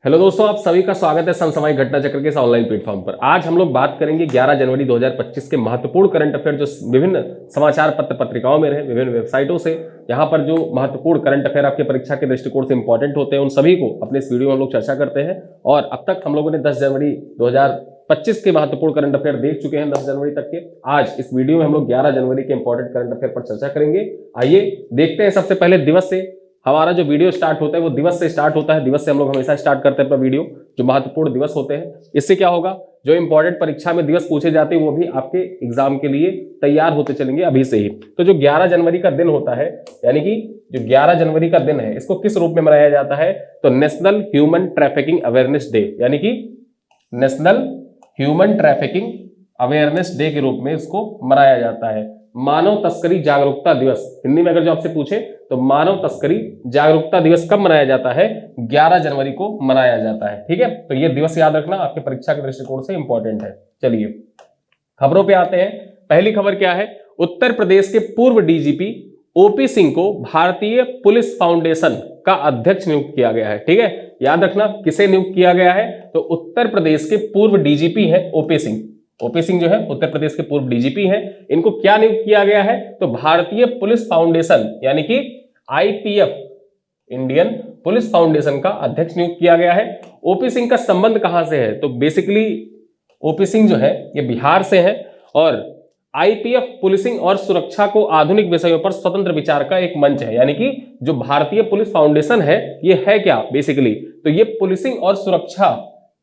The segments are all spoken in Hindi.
हेलो दोस्तों, आप सभी का स्वागत है समसामयिक घटना चक्र के इस ऑनलाइन प्लेटफॉर्म पर। आज हम लोग बात करेंगे 11 जनवरी 2025 के महत्वपूर्ण करंट अफेयर जो विभिन्न समाचार पत्र पत्रिकाओं में रहे, विभिन्न वेबसाइटों से। यहाँ पर जो महत्वपूर्ण करंट अफेयर आपके परीक्षा के दृष्टिकोण से इंपॉर्टेंट होते हैं, उन सभी को अपने इस वीडियो में हम लोग चर्चा करते हैं। और अब तक हम लोगों ने 10 जनवरी 2025 के महत्वपूर्ण करंट अफेयर देख चुके हैं 10 जनवरी तक के। आज इस वीडियो में हम लोग 11 जनवरी के इंपॉर्टेंट करंट अफेयर पर चर्चा करेंगे। आइए देखते हैं। सबसे पहले दिवस से हमारा जो वीडियो स्टार्ट होता है वो दिवस से स्टार्ट होता है। दिवस से हम लोग हमेशा स्टार्ट करते हैं अपना वीडियो, जो महत्वपूर्ण दिवस होते हैं। इससे क्या होगा, जो इंपॉर्टेंट परीक्षा में दिवस पूछे जाते हैं वो भी आपके एग्जाम के लिए तैयार होते चलेंगे अभी से ही। तो जो 11 जनवरी का दिन होता है, यानी कि जो 11 जनवरी का दिन है, इसको किस रूप में मनाया जाता है? तो national human trafficking awareness day, यानी कि national human trafficking awareness day के रूप में इसको मनाया जाता है। मानव तस्करी जागरूकता दिवस, हिंदी में अगर जो आपसे पूछे तो मानव तस्करी जागरूकता दिवस कब मनाया जाता है? 11 जनवरी को मनाया जाता है। ठीक है, तो ये दिवस याद रखना, आपके परीक्षा के दृष्टिकोण से इंपॉर्टेंट है। चलिए खबरों पे आते हैं। पहली खबर क्या है? उत्तर प्रदेश के पूर्व डीजीपी ओपी सिंह को भारतीय पुलिस फाउंडेशन का अध्यक्ष नियुक्त किया गया है। ठीक है, याद रखना किसे नियुक्त किया गया है? तो उत्तर प्रदेश के पूर्व डीजीपी है ओपी सिंह। ओपी सिंह जो है उत्तर प्रदेश के पूर्व डीजीपी हैं। इनको क्या नियुक्त किया गया है? तो भारतीय पुलिस फाउंडेशन यानी कि आईपीएफ, इंडियन पुलिस फाउंडेशन का अध्यक्ष नियुक्त किया गया है। ओपी सिंह का संबंध कहां से है? तो बेसिकली ओपी सिंह जो है ये बिहार से है और आईपीएफ पुलिसिंग और सुरक्षा को आधुनिक विषयों पर स्वतंत्र विचार का एक मंच है। यानी कि जो भारतीय पुलिस फाउंडेशन है ये है क्या बेसिकली? तो ये पुलिसिंग और सुरक्षा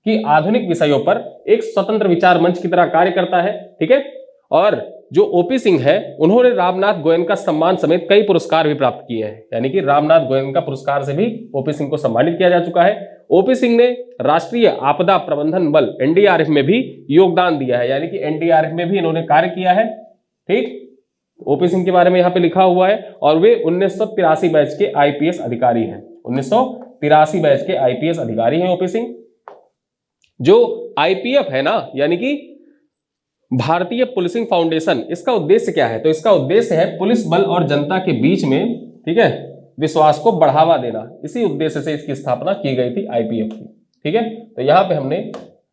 कि आधुनिक विषयों पर एक स्वतंत्र विचार मंच की तरह कार्य करता है। ठीक है, और जो ओपी सिंह है उन्होंने रामनाथ गोयनका सम्मान समेत कई पुरस्कार भी प्राप्त किए हैं। यानी कि रामनाथ गोयनका पुरस्कार से भी ओपी सिंह को सम्मानित किया जा चुका है। ओपी सिंह ने राष्ट्रीय आपदा प्रबंधन बल एनडीआरएफ में भी योगदान दिया है, यानी कि एनडीआरएफ में भी इन्होंने कार्य किया है। ठीक, ओपी सिंह के बारे में यहाँ पे लिखा हुआ है और वे 1983 बैच के आईपीएस अधिकारी हैं। 1983 बैच के आईपीएस अधिकारी हैं ओपी सिंह। जो आईपीएफ है ना, यानी कि भारतीय पुलिसिंग फाउंडेशन, इसका उद्देश्य क्या है? तो इसका उद्देश्य है पुलिस बल और जनता के बीच में, ठीक है, विश्वास को बढ़ावा देना। इसी उद्देश्य से इसकी स्थापना की गई थी आईपीएफ की। ठीक है, तो यहां पे हमने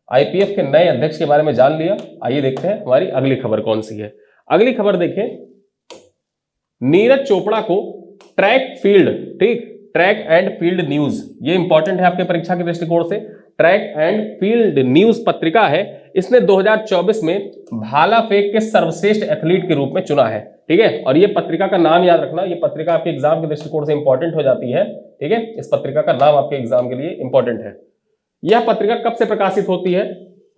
आईपीएफ के नए अध्यक्ष के बारे में जान लिया। आइए देखते हैं हमारी अगली खबर कौन सी है। अगली खबर देखें, नीरज चोपड़ा को ट्रैक फील्ड, ठीक, ट्रैक एंड फील्ड न्यूज, ये इंपॉर्टेंट है आपके परीक्षा के दृष्टिकोण से। ट्रैक एंड फील्ड न्यूज पत्रिका है, इसने 2024 में भाला फेंक के सर्वश्रेष्ठ एथलीट के रूप में चुना है। ठीक है, और ये पत्रिका का नाम याद रखना, ये पत्रिका आपके एग्जाम के दृष्टिकोण से इंपॉर्टेंट हो जाती है। ठीक है, इस पत्रिका का नाम आपके एग्जाम के लिए इंपॉर्टेंट है। यह पत्रिका कब से प्रकाशित होती है?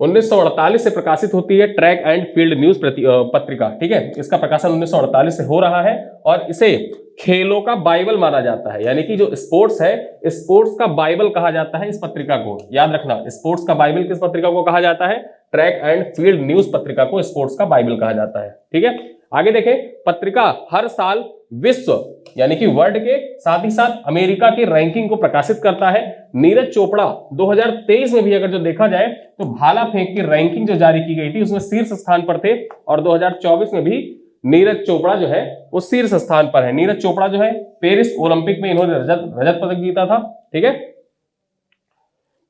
1948 से प्रकाशित होती है ट्रैक एंड फील्ड न्यूज पत्रिका। ठीक है, इसका प्रकाशन 1948 से हो रहा है और इसे खेलों का बाइबल माना जाता है। यानी कि जो स्पोर्ट्स है, स्पोर्ट्स का बाइबल कहा जाता है इस पत्रिका को। याद रखना, स्पोर्ट्स का बाइबल किस पत्रिका को कहा जाता है? ट्रैक एंड फील्ड न्यूज पत्रिका को स्पोर्ट्स का बाइबल कहा जाता है। ठीक है, आगे देखें, पत्रिका हर साल विश्व यानी कि वर्ल्ड के साथ ही साथ अमेरिका की रैंकिंग को प्रकाशित करता है। नीरज चोपड़ा 2023 में भी अगर जो देखा जाए तो भाला फेंक की रैंकिंग जो जारी की गई थी उसमें शीर्ष स्थान पर थे और 2024 में भी नीरज चोपड़ा जो है वो शीर्ष स्थान पर है। नीरज चोपड़ा जो है पेरिस ओलंपिक में इन्होंने रजत पदक जीता था। ठीक है,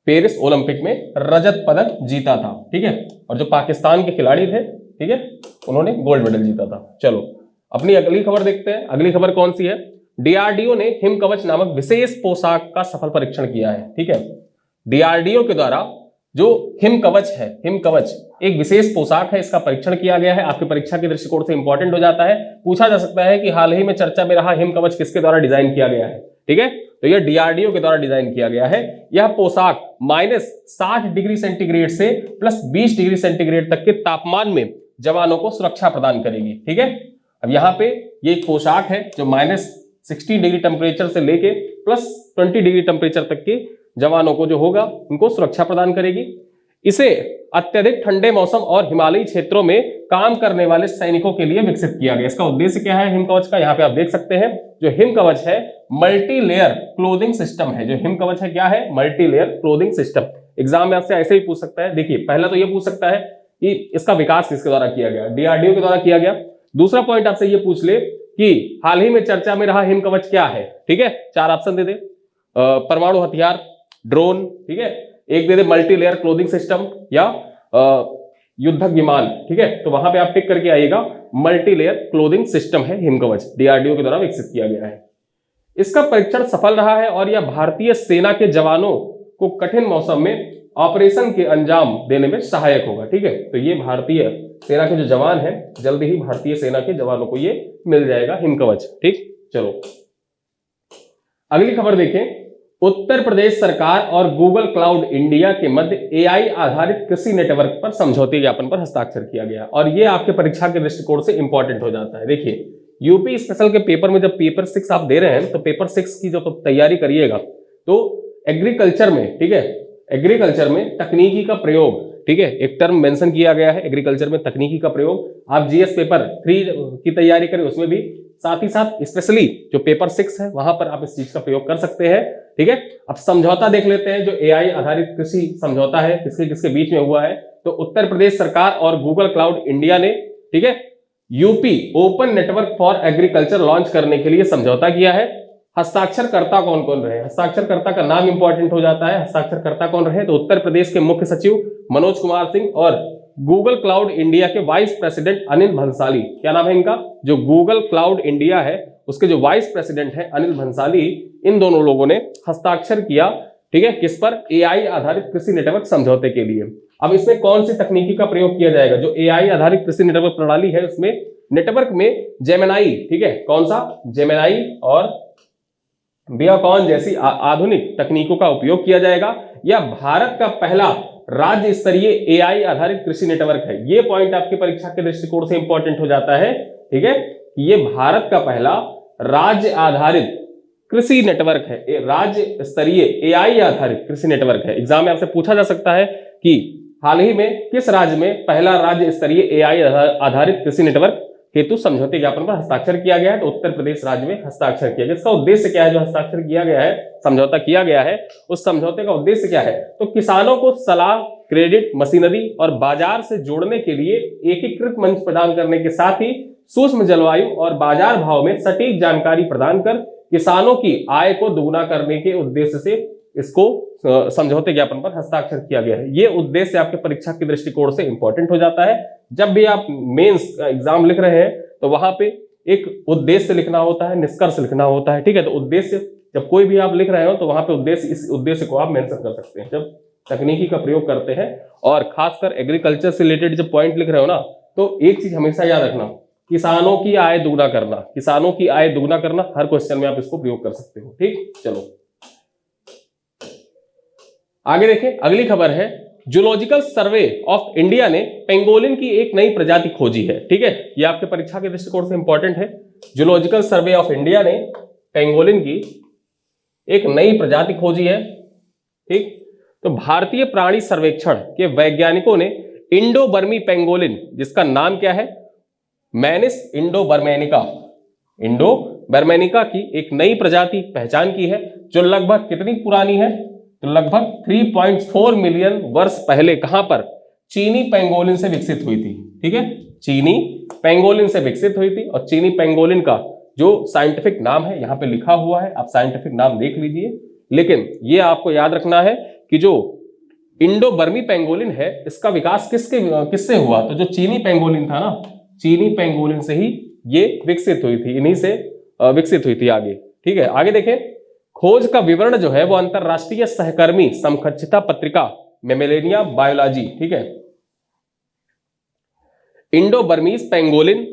पेरिस ओलंपिक में रजत पदक जीता था। ठीक है, और जो पाकिस्तान के खिलाड़ी थे, ठीक है, उन्होंने गोल्ड मेडल जीता था। चलो अपनी अगली खबर देखते हैं। अगली खबर कौन सी है? डीआरडीओ ने हिम कवच नामक विशेष पोशाक का सफल परीक्षण किया है। ठीक है, डीआरडीओ के द्वारा जो हिम कवच है, हिम कवच एक विशेष पोशाक है, इसका परीक्षण किया गया है। आपकी परीक्षा के दृष्टिकोण से इंपॉर्टेंट हो जाता है। पूछा जा सकता है कि हाल ही में चर्चा में रहा हिम कवच किसके द्वारा डिजाइन किया गया है? ठीक है, तो यह डीआरडीओ के द्वारा डिजाइन किया गया है। यह पोशाक -60 डिग्री सेंटीग्रेड से +20 डिग्री सेंटीग्रेड तक के तापमान में जवानों को सुरक्षा प्रदान करेगी। ठीक है, अब यहाँ पे ये एक पोशाक है जो -60 डिग्री टेम्परेचर से लेके +20 डिग्री टेम्परेचर तक के जवानों को जो होगा उनको सुरक्षा प्रदान करेगी। इसे अत्यधिक ठंडे मौसम और हिमालयी क्षेत्रों में काम करने वाले सैनिकों के लिए विकसित किया गया। इसका उद्देश्य क्या है हिम कवच का? यहाँ पे आप देख सकते हैं, जो हिम कवच है मल्टी लेयर क्लोथिंग सिस्टम है। जो हिम कवच है क्या है? Multi layer clothing system. Exam में आपसे ऐसे ही पूछ सकता है। देखिए, पहला तो ये पूछ सकता है कि इसका विकास किसके द्वारा किया गया? डीआरडीओ के द्वारा किया गया। दूसरा पॉइंट आपसे ये पूछ ले कि हाल ही में चर्चा में रहा हिम कवच क्या है? ठीक है, 4 ऑप्शन दे दे। परमाणु हथियार, ड्रोन, ठीक है, एक दे दे मल्टी लेयर क्लोथिंग सिस्टम या युद्धक विमान, ठीक है, तो वहां पे आप टिक करके आइएगा, मल्टी लेयर क्लोथिंग सिस्टम है हिमकवच, डीआरडीओ के द्वारा विकसित किया गया है। इसका परीक्षण सफल रहा है और यह भारतीय सेना के जवानों को कठिन मौसम में ऑपरेशन के अंजाम देने में सहायक होगा, ठीक है, तो ये भारतीय सेना के जो जवान हैं, जल्दी ही भारतीय सेना के जवानों को ये मिल जाएगा हिमकवच, ठीक। चलो अगली खबर देखें, उत्तर प्रदेश सरकार और गूगल क्लाउड इंडिया के मध्य एआई आधारित कृषि नेटवर्क पर समझौते ज्ञापन पर हस्ताक्षर किया गया और ये आपके परीक्षा के दृष्टिकोण से इंपॉर्टेंट हो जाता है। देखिए यूपी स्पेशल के पेपर में जब पेपर 6 आप दे रहे हैं तो पेपर 6 की जब तैयारी करिएगा तो एग्रीकल्चर में, ठीक है, एग्रीकल्चर में तकनीकी का प्रयोग, ठीक है, एक टर्म मेंशन किया गया है एग्रीकल्चर में तकनीकी का प्रयोग। आप जीएस पेपर 3 की तैयारी करें उसमें भी साथ ही साथ स्पेशली जो पेपर 6 है वहां पर आप इस चीज का प्रयोग कर सकते हैं, ठीक है। अब समझौता देख लेते हैं, जो एआई आधारित कृषि समझौता है किसके किसके बीच में हुआ है, तो उत्तर प्रदेश सरकार और गूगल क्लाउड इंडिया ने, ठीक है, UP open network for agriculture launch करने के लिए समझौता किया है। हस्ताक्षरकर्ता कौन कौन रहे, हस्ताक्षरकर्ता का नाम इंपॉर्टेंट हो जाता है, हस्ताक्षरकर्ता कौन रहे, तो उत्तर प्रदेश के मुख्य सचिव मनोज कुमार सिंह और गूगल क्लाउड इंडिया के वाइस प्रेसिडेंट अनिल भंसाली। क्या नाम है इनका, जो गूगल क्लाउड इंडिया है उसके जो वाइस प्रेसिडेंट है अनिल भंसाली, इन दोनों लोगों ने हस्ताक्षर किया, ठीक है, किस पर, एआई आधारित कृषि नेटवर्क समझौते के लिए। अब इसमें कौन सी तकनीकी का प्रयोग किया जाएगा, जो एआई आधारित कृषि नेटवर्क प्रणाली है उसमें नेटवर्क में जेमिनाई, ठीक है, कौन सा, जेमिनाई और बियाकॉन जैसी आधुनिक तकनीकों का उपयोग किया जाएगा। यह भारत का पहला राज्य स्तरीय एआई आधारित कृषि नेटवर्क है। ये पॉइंट आपकी परीक्षा के दृष्टिकोण से इंपॉर्टेंट हो जाता है, ठीक है, ये भारत का पहला राज्य आधारित कृषि नेटवर्क है, राज्य स्तरीय एआई आधारित कृषि नेटवर्क है। एग्जाम में आपसे पूछा जा सकता है कि हाल ही में किस राज्य में पहला राज्य स्तरीय एआई आधारित कृषि नेटवर्क हेतु समझौते ज्ञापन पर हस्ताक्षर किया गया है, तो उत्तर प्रदेश राज्य में हस्ताक्षर किया गया। इसका उद्देश्य क्या है, जो हस्ताक्षर किया गया है, समझौता किया गया है, उस समझौते का उद्देश्य क्या है, तो किसानों को सलाह, क्रेडिट, मशीनरी और बाजार से जोड़ने के लिए एकीकृत मंच प्रदान करने के साथ ही सूक्ष्म जलवायु और बाजार भाव में सटीक जानकारी प्रदान कर किसानों की आय को दोगुना करने के उद्देश्य से इसको समझौते ज्ञापन पर हस्ताक्षर किया गया है। ये उद्देश्य आपके परीक्षा के दृष्टिकोण से इंपॉर्टेंट हो जाता है। जब भी आप मेंस एग्जाम लिख रहे हैं तो वहां पे एक उद्देश्य लिखना होता है, निष्कर्ष लिखना होता है, ठीक है, तो उद्देश्य जब कोई भी आप लिख रहे हो तो वहां पे उद्देश्य, इस उद्देश्य को आप मेंशन कर सकते हैं जब तकनीकी का प्रयोग करते हैं। और खासकर एग्रीकल्चर से रिलेटेड जब पॉइंट लिख रहे हो ना, तो एक चीज हमेशा याद रखना, किसानों की आय दुगना करना, किसानों की आय दुगना करना, हर क्वेश्चन में आप इसको प्रयोग कर सकते हो, ठीक। चलो आगे देखें, अगली खबर है, जूलॉजिकल सर्वे ऑफ इंडिया ने पेंगोलिन की एक नई प्रजाति खोजी है, ठीक है, ये आपके परीक्षा के दृष्टिकोण से इंपॉर्टेंट है। जूलॉजिकल सर्वे ऑफ इंडिया ने पेंगोलिन की एक नई प्रजाति खोजी है, ठीक। तो भारतीय प्राणी सर्वेक्षण के वैज्ञानिकों ने इंडो बर्मी पेंगोलिन, जिसका नाम क्या है, मैनिस इंडो बर्मेनिका की एक नई प्रजाति पहचान की है, जो लगभग कितनी पुरानी है, तो लगभग 3.4 मिलियन वर्ष पहले कहां पर, चीनी पेंगोलिन से विकसित हुई थी, ठीक है, चीनी पेंगोलिन से विकसित हुई थी। और चीनी पेंगोलिन का जो साइंटिफिक नाम है यहां पे लिखा हुआ है, आप साइंटिफिक नाम देख लीजिए, लेकिन ये आपको याद रखना है कि जो इंडो बर्मी पेंगोलिन है इसका विकास किससे हुआ, तो जो चीनी पेंगोलिन था ना, चीनी पेंगोलिन से ही ये विकसित हुई थी, इन्हीं से विकसित हुई थी आगे, ठीक है। आगे देखें, खोज का विवरण जो है वो अंतरराष्ट्रीय सहकर्मी समकक्षता पत्रिका मेमेलेनिया बायोलॉजी, ठीक है, इंडो बर्मीज पेंगोलिन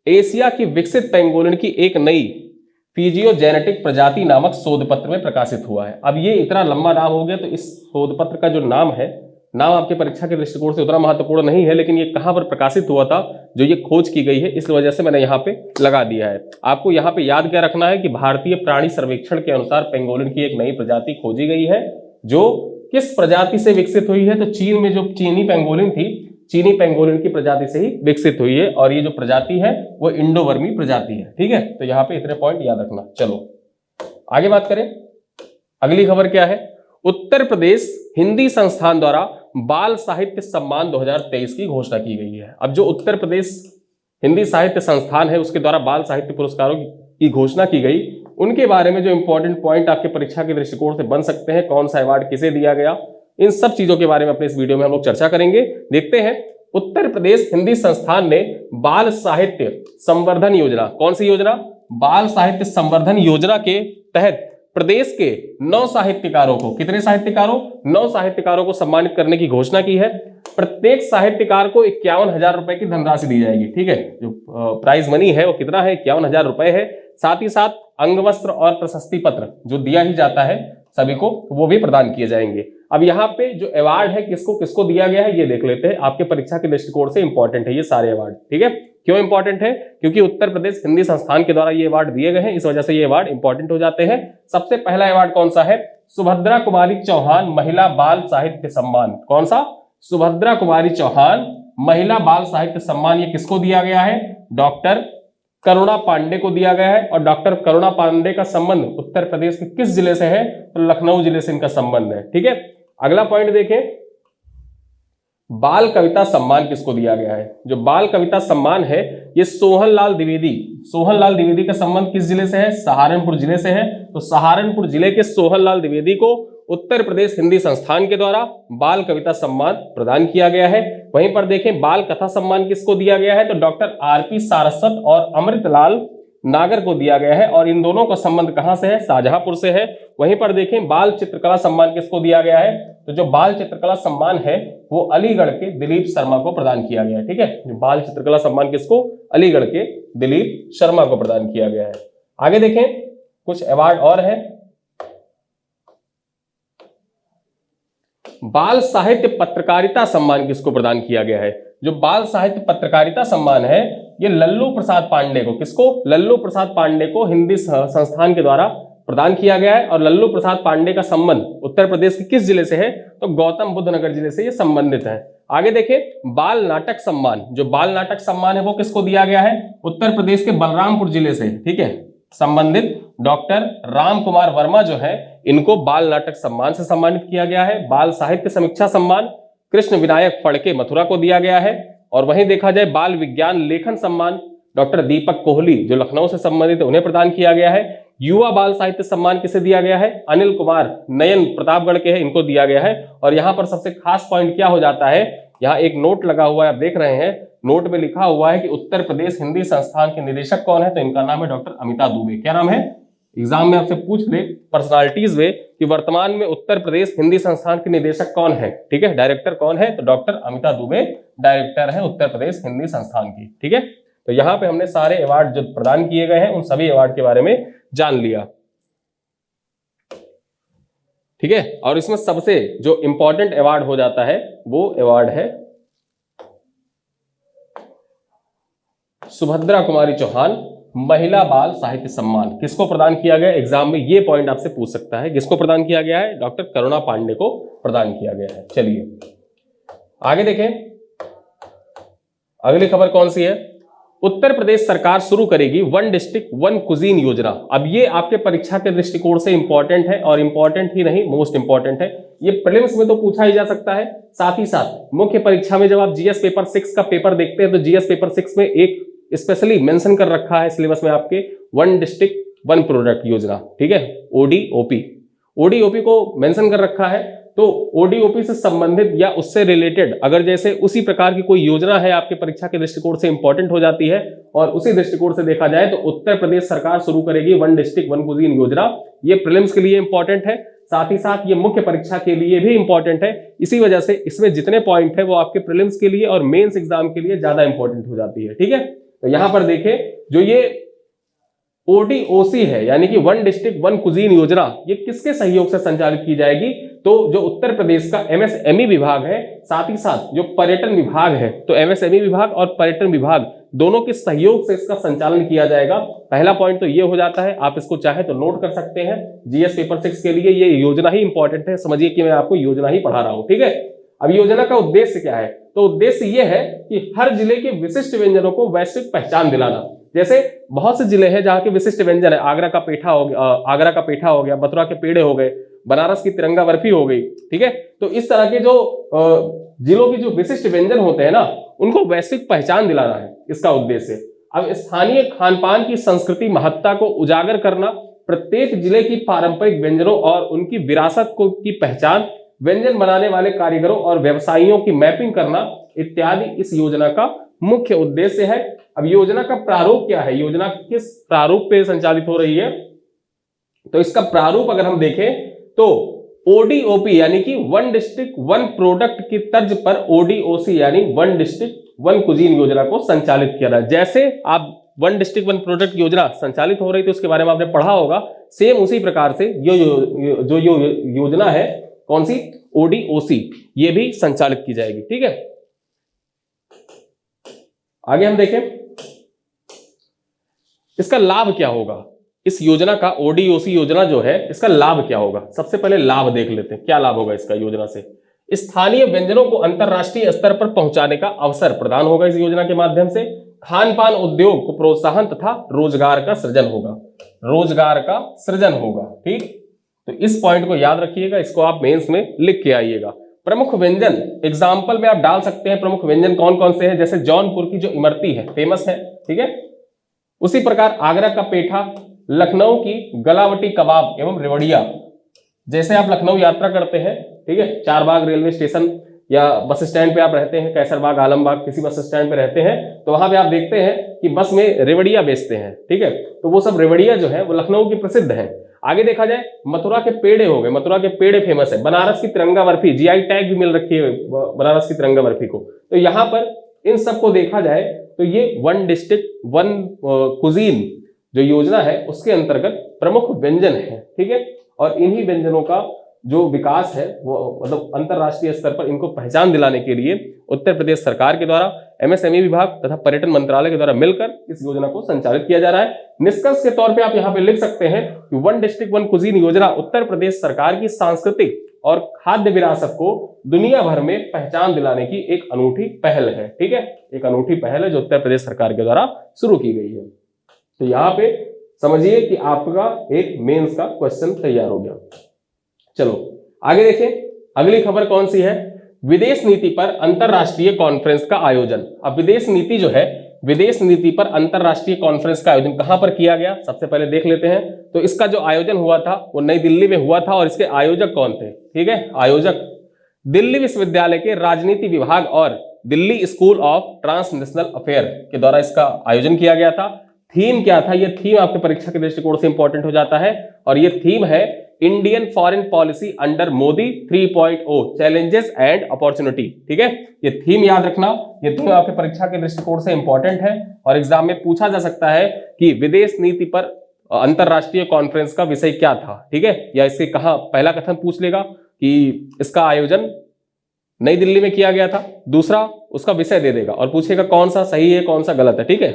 एशिया की विकसित पेंगोलिन की एक नई फिजियोजेनेटिक प्रजाति नामक शोध पत्र में प्रकाशित हुआ है। अब ये इतना लंबा नाम हो गया तो इस शोध पत्र का जो नाम है, नाम आपके परीक्षा के दृष्टिकोण से उतना महत्वपूर्ण नहीं है, लेकिन ये कहां पर प्रकाशित हुआ था, जो ये खोज की गई है, इस वजह से मैंने यहाँ पे लगा दिया है। आपको यहाँ पे याद क्या रखना है कि भारतीय प्राणी सर्वेक्षण के अनुसार पेंगोलिन की एक नई प्रजाति खोजी गई है, जो किस प्रजाति से विकसित हुई है, तो चीन में जो चीनी पेंगोलिन थी, चीनी पेंगोलिन की प्रजाति से ही विकसित हुई है, और ये जो प्रजाति है वो इंडो बर्मी प्रजाति है, ठीक है। तो यहाँ पे इतने पॉइंट याद रखना। चलो आगे बात करें, अगली खबर क्या है, उत्तर प्रदेश हिंदी संस्थान द्वारा बाल साहित्य सम्मान 2023 की घोषणा की गई है। अब जो उत्तर प्रदेश हिंदी साहित्य संस्थान है उसके द्वारा बाल साहित्य पुरस्कारों की घोषणा की गई, उनके बारे में जो इंपॉर्टेंट पॉइंट आपके परीक्षा के दृष्टिकोण से बन सकते हैं, कौन सा अवार्ड किसे दिया गया, इन सब चीजों के बारे में अपने इस वीडियो में हम लोग चर्चा करेंगे। देखते हैं, उत्तर प्रदेश हिंदी संस्थान ने बाल साहित्य संवर्धन योजना, कौन सी योजना, बाल साहित्य संवर्धन योजना के तहत प्रदेश के 9 साहित्यकारों को, कितने साहित्यकारों, 9 साहित्यकारों को सम्मानित करने की घोषणा की है। प्रत्येक साहित्यकार को 51,000 रुपए की धनराशि दी जाएगी। ठीक है, जो प्राइज मनी है वो कितना है, 51,000 रुपए है। साथ ही साथ अंगवस्त्र और प्रशस्ति पत्र जो दिया ही जाता है सभी को, वो भी प्रदान किए जाएंगे। अब यहाँ पे जो अवार्ड है किसको किसको दिया गया है ये देख लेते हैं, आपके परीक्षा के दृष्टिकोण से इंपॉर्टेंट है ये सारे अवार्ड। ठीक है, क्यों इंपॉर्टेंट है, क्योंकि उत्तर प्रदेश हिंदी संस्थान के द्वारा ये अवार्ड दिए गए हैं, इस वजह से ये अवार्ड इंपॉर्टेंट हो जाते हैं। सबसे पहला अवार्ड कौन सा है, सुभद्रा कुमारी चौहान महिला बाल साहित्य सम्मान। कौन सा, सुभद्रा कुमारी चौहान महिला बाल साहित्य सम्मान। ये किसको दिया गया है, डॉक्टर करुणा पांडे को दिया गया है। और डॉक्टर करुणा पांडे का संबंध उत्तर प्रदेश के किस जिले से है, तो लखनऊ जिले से इनका संबंध है। ठीक है, अगला पॉइंट देखें, बाल कविता सम्मान किसको दिया गया है। जो बाल कविता सम्मान है ये सोहनलाल द्विवेदी, सोहनलाल द्विवेदी का संबंध किस जिले से है, सहारनपुर जिले से है। तो सहारनपुर जिले के सोहनलाल द्विवेदी को उत्तर प्रदेश हिंदी संस्थान के द्वारा बाल कविता सम्मान प्रदान किया गया है। वहीं पर देखें, बाल कथा सम्मान किसको दिया गया है, तो डॉक्टर आरपी सारस्वत और अमृतलाल नागर को दिया गया है। और इन दोनों का संबंध कहां से है, शाहजहांपुर से है। वहीं पर देखें, बाल चित्रकला सम्मान किसको दिया गया है, तो जो बाल चित्रकला सम्मान है वो अलीगढ़ के दिलीप शर्मा को प्रदान किया गया है। ठीक है, जो बाल चित्रकला सम्मान किसको, अलीगढ़ के दिलीप शर्मा को प्रदान किया गया है। आगे देखें, कुछ अवार्ड और है। बाल साहित्य पत्रकारिता सम्मान किसको प्रदान किया गया है, जो बाल साहित्य पत्रकारिता सम्मान है ये लल्लू प्रसाद पांडे को, किसको, लल्लू प्रसाद पांडे को हिंदी संस्थान के द्वारा प्रदान किया गया है। और लल्लू प्रसाद पांडे का संबंध उत्तर प्रदेश के किस जिले से है, तो गौतम बुद्ध नगर जिले से ये संबंधित है। आगे देखें, बाल नाटक सम्मान, जो बाल नाटक सम्मान है वो किसको दिया गया है, उत्तर प्रदेश के बलरामपुर जिले से, ठीक है, संबंधित डॉक्टर राम कुमार वर्मा जो है इनको बाल नाटक सम्मान से सम्मानित किया गया है। बाल साहित्य समीक्षा सम्मान कृष्ण विनायक फड़के मथुरा को दिया गया है। और वहीं देखा जाए, बाल विज्ञान लेखन सम्मान डॉक्टर दीपक कोहली जो लखनऊ से संबंधित है उन्हें प्रदान किया गया है। युवा बाल साहित्य सम्मान किसे दिया गया है, अनिल कुमार नयन प्रतापगढ़ के हैं, इनको दिया गया है। और यहाँ पर सबसे खास पॉइंट क्या हो जाता है, यहाँ एक नोट लगा हुआ है, आप देख रहे हैं, नोट में लिखा हुआ है कि उत्तर प्रदेश हिंदी संस्थान के निदेशक कौन है, तो इनका नाम है डॉक्टर अमिता दुबे। क्या नाम है, एग्जाम में आपसे पूछ ले पर्सनालिटीज वे कि वर्तमान में उत्तर प्रदेश हिंदी संस्थान के निदेशक कौन है, ठीक है, डायरेक्टर कौन है, तो डॉक्टर अमिता दुबे डायरेक्टर है उत्तर प्रदेश हिंदी संस्थान की। ठीक है, तो यहाँ पे हमने सारे अवार्ड जो प्रदान किए गए हैं उन सभी अवार्ड के बारे में जान लिया। ठीक है, और इसमें सबसे जो इंपॉर्टेंट अवार्ड हो जाता है वो अवार्ड है सुभद्रा कुमारी चौहान महिला बाल साहित्य सम्मान। किसको प्रदान किया गया, एग्जाम में ये पॉइंट आपसे पूछ सकता है, किसको प्रदान किया गया है, डॉक्टर करुणा पांडे को प्रदान किया गया है। चलिए आगे देखें, अगली खबर कौन सी है, उत्तर प्रदेश सरकार शुरू करेगी वन डिस्ट्रिक्ट वन कुजीन योजना। अब ये आपके परीक्षा के दृष्टिकोण से इंपॉर्टेंट है, और इंपॉर्टेंट ही नहीं मोस्ट इंपॉर्टेंट है। ये प्रीलिम्स में तो पूछा ही जा सकता है, साथ ही साथ मुख्य परीक्षा में जब आप जीएस पेपर 6 का पेपर देखते हैं तो जीएस पेपर 6 में एक स्पेशली मेंशन कर रखा है सिलेबस में आपके वन डिस्ट्रिक्ट वन प्रोडक्ट योजना। ठीक है, ओडीओपी, ओडीओपी को मेंशन कर रखा है। तो ओडीओपी से संबंधित या उससे रिलेटेड अगर जैसे उसी प्रकार की कोई योजना है आपके परीक्षा के दृष्टिकोण से इंपॉर्टेंट हो जाती है, और उसी दृष्टिकोण से देखा जाए तो उत्तर प्रदेश सरकार शुरू करेगी वन डिस्ट्रिक्ट वन कुजीन योजना। ये प्रीलिम्स के लिए इंपॉर्टेंट है, साथ ही साथ ये मुख्य परीक्षा के लिए भी इंपॉर्टेंट है। इसी वजह से इसमें जितने पॉइंट है वो आपके प्रीलिम्स के लिए और मेंस एग्जाम के लिए ज्यादा इंपॉर्टेंट हो जाती है। ठीक है, तो यहां पर देखें, जो ये ओडीओसी है यानी कि वन डिस्ट्रिक्ट वन कुजीन योजना, ये किसके सहयोग से संचालित की जाएगी, तो जो उत्तर प्रदेश का एमएसएमई विभाग है, साथ ही साथ जो पर्यटन विभाग है, तो एमएसएमई विभाग और पर्यटन विभाग दोनों के सहयोग से इसका संचालन किया जाएगा। पहला पॉइंट तो ये हो जाता है, आप इसको चाहे तो नोट कर सकते हैं। जीएस पेपर 6 के लिए ये योजना ही इंपॉर्टेंट है, समझिए कि मैं आपको योजना ही पढ़ा रहा हूं। ठीक है, अब योजना का उद्देश्य क्या है, तो उद्देश्य ये है कि हर जिले के विशिष्ट व्यंजनों को वैश्विक पहचान दिलाना। जैसे बहुत से जिले हैं जहाँ के विशिष्ट व्यंजन है, आगरा का पेठा हो गया, मथुरा के पेड़े हो गए, बनारस की तिरंगा बर्फी हो गई। ठीक है, तो इस तरह के जो जिलों की जो विशिष्ट व्यंजन होते हैं ना, उनको वैश्विक पहचान दिलाना है इसका उद्देश्य। अब स्थानीय खान पान की संस्कृति महत्ता को उजागर करना, प्रत्येक जिले की पारंपरिक व्यंजनों और उनकी विरासत को की पहचान, व्यंजन बनाने वाले कारीगरों और व्यवसायियों की मैपिंग करना इत्यादि इस योजना का मुख्य उद्देश्य है। अब योजना का प्रारूप क्या है, योजना किस प्रारूप पे संचालित हो रही है, तो इसका प्रारूप अगर हम देखें तो ओडीओपी यानी कि वन डिस्ट्रिक्ट वन प्रोडक्ट की तर्ज पर ओडीओसी यानी वन डिस्ट्रिक्ट वन कुजीन योजना को संचालित किया रहा है। जैसे आप वन डिस्ट्रिक्ट वन प्रोडक्ट योजना संचालित हो रही थी उसके बारे में आपने पढ़ा होगा, सेम उसी प्रकार से जो योजना है कौन सी, ओडीओसी, ये भी संचालित की जाएगी। ठीक है, आगे हम देखें इसका लाभ क्या होगा। इस योजना का, ओडीओसी योजना जो है, इसका लाभ क्या होगा। सबसे पहले लाभ देख लेते हैं, क्या लाभ होगा इसका योजना से। स्थानीय व्यंजनों को अंतरराष्ट्रीय स्तर पर पहुंचाने का अवसर प्रदान होगा इस योजना के माध्यम से। खान पान उद्योग को प्रोत्साहन तथा रोजगार का सृजन होगा, रोजगार का सृजन होगा। ठीक, तो इस पॉइंट को याद रखिएगा, इसको आप मेंस में लिख के आइएगा। प्रमुख व्यंजन एग्जाम्पल में आप डाल सकते हैं, प्रमुख व्यंजन कौन कौन से हैं, जैसे जौनपुर की जो इमरती है फेमस है। ठीक है, उसी प्रकार आगरा का पेठा, लखनऊ की गलावटी कबाब एवं रेवड़िया। जैसे आप लखनऊ यात्रा करते हैं, ठीक है, चारबाग रेलवे स्टेशन या बस स्टैंड पे आप रहते हैं, कैसरबाग, आलमबाग, किसी बस स्टैंड पे रहते हैं, तो वहां पे आप देखते हैं कि बस में रेवड़िया बेचते हैं। ठीक है, तो वो सब रेवड़िया जो है वो लखनऊ की प्रसिद्ध है। आगे देखा जाए मथुरा के पेड़े हो गए, मथुरा के पेड़े फेमस है। बनारस की तिरंगा बर्फी, जीआई टैग भी मिल रखी है बनारस की तिरंगा बर्फी को। तो यहाँ पर इन सबको देखा जाए तो ये वन डिस्ट्रिक्ट वन कुजीन जो योजना है उसके अंतर्गत प्रमुख व्यंजन है। ठीक है, और इन्हीं व्यंजनों का जो विकास है वो मतलब अंतरराष्ट्रीय स्तर पर इनको पहचान दिलाने के लिए उत्तर प्रदेश सरकार के द्वारा एमएसएमई विभाग तथा पर्यटन मंत्रालय के द्वारा मिलकर इस योजना को संचालित किया जा रहा है। निष्कर्ष के तौर पे आप यहाँ पे लिख सकते हैं कि वन डिस्ट्रिक्ट वन कुजीन योजना उत्तर प्रदेश सरकार की सांस्कृतिक और खाद्य विरासत को दुनिया भर में पहचान दिलाने की एक अनूठी पहल है। ठीक है, एक अनूठी पहल है जो उत्तर प्रदेश सरकार के द्वारा शुरू की गई है। तो यहाँ पे समझिए कि आपका एक मेंस का क्वेश्चन तैयार हो गया। चलो आगे देखें, अगली खबर कौन सी है, विदेश नीति पर अंतरराष्ट्रीय कॉन्फ्रेंस का आयोजन। अब विदेश नीति जो है, विदेश नीति पर अंतरराष्ट्रीय कॉन्फ्रेंस का आयोजन कहां पर किया गया, सबसे पहले देख लेते हैं। तो इसका जो आयोजन हुआ था वो नई दिल्ली में हुआ था और इसके आयोजक कौन थे। ठीक है, आयोजक दिल्ली विश्वविद्यालय के राजनीति विभाग और Delhi school of transnational affair के द्वारा इसका आयोजन किया गया था। थीम क्या था, ये थीम आपके परीक्षा के दृष्टिकोण से इंपॉर्टेंट हो जाता है और ये थीम है Indian foreign policy under Modi 3.0 challenges and opportunity. ठीक है, ये थीम याद रखना, ये थीम आपके परीक्षा के दृष्टिकोण से इंपॉर्टेंट है और एग्जाम में पूछा जा सकता है कि विदेश नीति पर अंतरराष्ट्रीय कॉन्फ्रेंस का विषय क्या था। ठीक है, या इसके कहा पहला कथन पूछ लेगा कि इसका आयोजन नई दिल्ली में किया गया था, दूसरा उसका विषय दे देगा और पूछेगा कौन सा सही है कौन सा गलत है। ठीक है,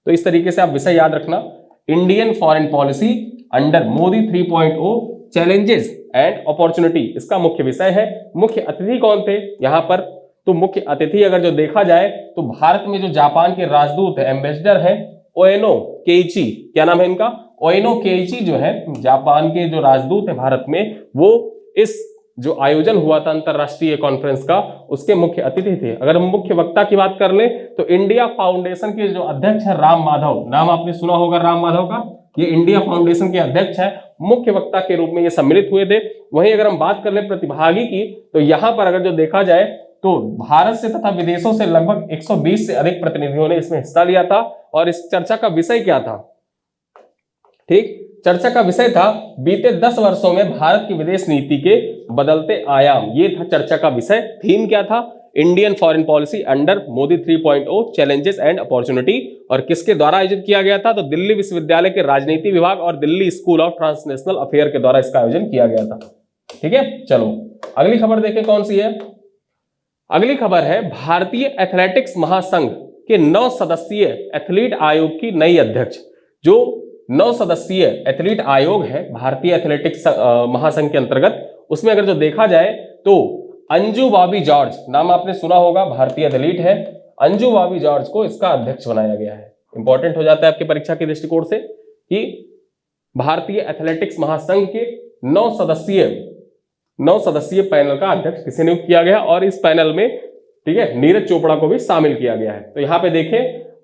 तो इस तरीके से आप विषय याद रखना, Indian foreign policy under Modi 3.0 challenges and opportunity इसका मुख्य विषय है। मुख्य अतिथि कौन थे यहाँ पर, तो मुख्य अतिथि अगर जो देखा जाए तो भारत में जो जापान के राजदूत है, एम्बेसडर है ओएनो केइची, क्या नाम है इनका, ओएनो केइची जो है जापान के जो राजदूत है भारत में, वो इस जो आयोजन हुआ था अंतरराष्ट्रीय कॉन्फ्रेंस का उसके मुख्य अतिथि थे। अगर हम मुख्य वक्ता की बात कर ले तो इंडिया फाउंडेशन के जो अध्यक्ष है राम माधव, नाम आपने सुना होगा राम माधव का, ये इंडिया फाउंडेशन के अध्यक्ष है, मुख्य वक्ता के रूप में ये सम्मिलित हुए थे। वहीं अगर हम बात कर ले प्रतिभागी की तो यहाँ पर अगर जो देखा जाए तो भारत से तथा विदेशों से लगभग 120 से अधिक प्रतिनिधियों ने इसमें हिस्सा लिया था और इस चर्चा का विषय क्या था। ठीक, चर्चा का विषय था बीते 10 वर्षों में भारत की विदेश नीति के बदलते आयाम, ये था चर्चा का विषय। थीम क्या था, Indian foreign policy under Modi 3.0 challenges and opportunity, और किसके द्वारा आयोजित किया गया था, तो दिल्ली विश्वविद्यालय के राजनीति विभाग और Delhi school of transnational affair के द्वारा इसका आयोजन किया गया था। ठीक है, चलो अगली खबर देखें कौन सी है। अगली खबर है भारतीय एथलेटिक्स महासंघ के 9 सदस्यीय एथलीट आयोग की नई अध्यक्ष। जो 9 सदस्यीय एथलीट आयोग है भारतीय एथलेटिक्स महासंघ के अंतर्गत, उसमें अगर जो देखा जाए तो अंजू बॉबी जॉर्ज, नाम आपने सुना होगा, भारतीय एथलीट है, अंजू बॉबी जॉर्ज को इसका अध्यक्ष बनाया गया है। इंपॉर्टेंट हो जाता है आपके परीक्षा के दृष्टिकोण से कि भारतीय एथलेटिक्स महासंघ के 9 सदस्यीय पैनल का अध्यक्ष किसे नियुक्त किया गया और इस पैनल में, ठीक है, नीरज चोपड़ा को भी शामिल किया गया है। तो यहाँ पे देखें